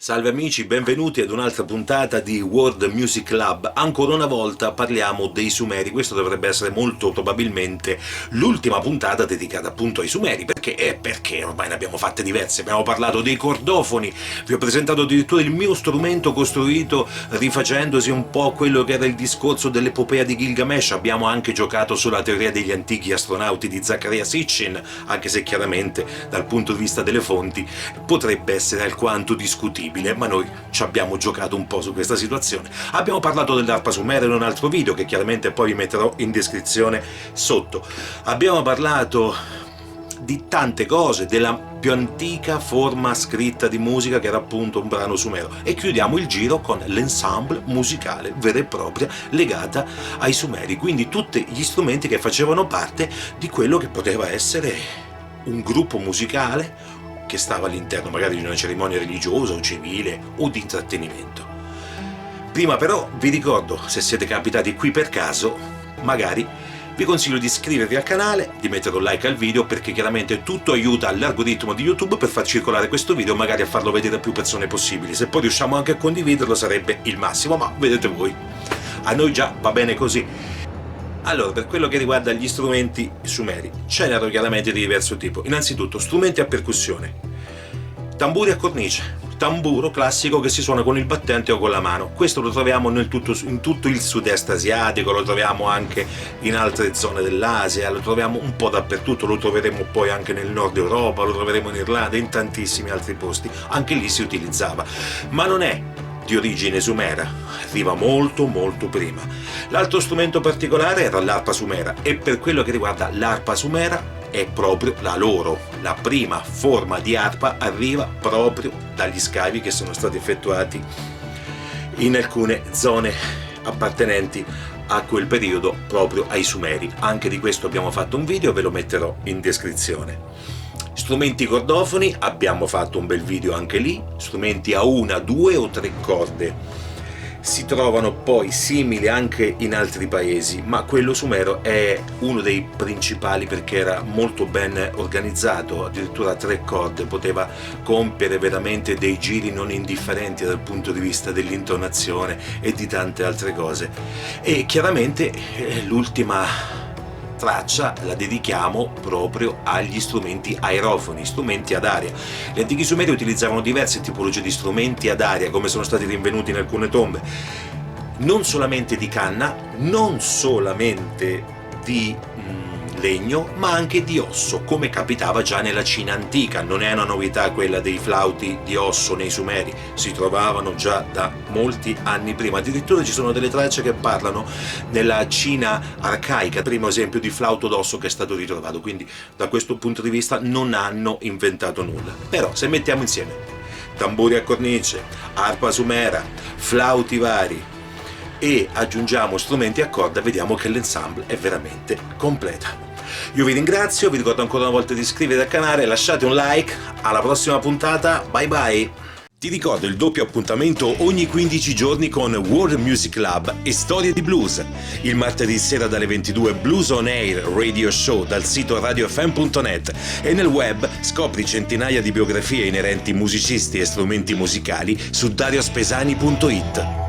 Salve amici, benvenuti ad un'altra puntata di World Music Lab. Ancora una volta parliamo dei Sumeri. Questo dovrebbe essere molto probabilmente l'ultima puntata dedicata appunto ai Sumeri, perché ormai ne abbiamo fatte diverse. Abbiamo parlato dei cordofoni, vi ho presentato addirittura il mio strumento costruito rifacendosi un po' a quello che era il discorso dell'epopea di Gilgamesh. Abbiamo anche giocato sulla teoria degli antichi astronauti di Zecharia Sitchin, anche se chiaramente dal punto di vista delle fonti potrebbe essere alquanto discutibile, ma noi ci abbiamo giocato un po' su questa situazione. Abbiamo parlato dell'arpa sumera in un altro video che chiaramente poi vi metterò in descrizione sotto. Abbiamo parlato di tante cose, della più antica forma scritta di musica che era appunto un brano sumero, e chiudiamo il giro con l'ensemble musicale vera e propria legata ai Sumeri, quindi tutti gli strumenti che facevano parte di quello che poteva essere un gruppo musicale che stava all'interno magari di una cerimonia religiosa o civile o di intrattenimento. Prima però vi ricordo, se siete capitati qui per caso, magari vi consiglio di iscrivervi al canale, di mettere un like al video, perché chiaramente tutto aiuta l'algoritmo di YouTube per far circolare questo video, magari a farlo vedere a più persone possibili. Se poi riusciamo anche a condividerlo sarebbe il massimo, ma vedete voi, a noi già va bene così. Allora, per quello che riguarda gli strumenti sumeri, ce n'erano chiaramente di diverso tipo. Innanzitutto, strumenti a percussione, tamburi a cornice, tamburo classico che si suona con il battente o con la mano. Questo lo troviamo in tutto il sud-est asiatico, lo troviamo anche in altre zone dell'Asia, lo troviamo un po' dappertutto, lo troveremo poi anche nel nord Europa, lo troveremo in Irlanda e in tantissimi altri posti. Anche lì si utilizzava, ma non è di origine sumera, arriva molto prima. L'altro strumento particolare era l'arpa sumera, e per quello che riguarda l'arpa sumera è proprio la prima forma di arpa arriva proprio dagli scavi che sono stati effettuati in alcune zone appartenenti a quel periodo, proprio ai Sumeri. Anche di questo abbiamo fatto un video, ve lo metterò in descrizione. Strumenti cordofoni, abbiamo fatto un bel video anche lì. Strumenti a una, due o tre corde si trovano poi simili anche in altri paesi, ma quello sumero è uno dei principali perché era molto ben organizzato, addirittura a tre corde, poteva compiere veramente dei giri non indifferenti dal punto di vista dell'intonazione e di tante altre cose. E chiaramente l'ultima traccia la dedichiamo proprio agli strumenti aerofoni, strumenti ad aria. Gli antichi sumeri utilizzavano diverse tipologie di strumenti ad aria, come sono stati rinvenuti in alcune tombe, non solamente di canna, non solamente di legno, ma anche di osso, come capitava già nella Cina antica. Non è una novità quella dei flauti di osso nei Sumeri, si trovavano già da molti anni prima. Addirittura ci sono delle tracce che parlano nella Cina arcaica, primo esempio di flauto d'osso che è stato ritrovato, quindi da questo punto di vista non hanno inventato nulla. Però se mettiamo insieme tamburi a cornice, arpa sumera, flauti vari e aggiungiamo strumenti a corda, vediamo che l'ensemble è veramente completa. Io vi ringrazio, vi ricordo ancora una volta di iscrivervi al canale, lasciate un like, alla prossima puntata, bye bye! Ti ricordo il doppio appuntamento ogni 15 giorni con World Music Lab e Storie di Blues. Il martedì sera dalle 22 Blues on Air Radio Show dal sito radiofm.net, e nel web scopri centinaia di biografie inerenti musicisti e strumenti musicali su dariospesani.it.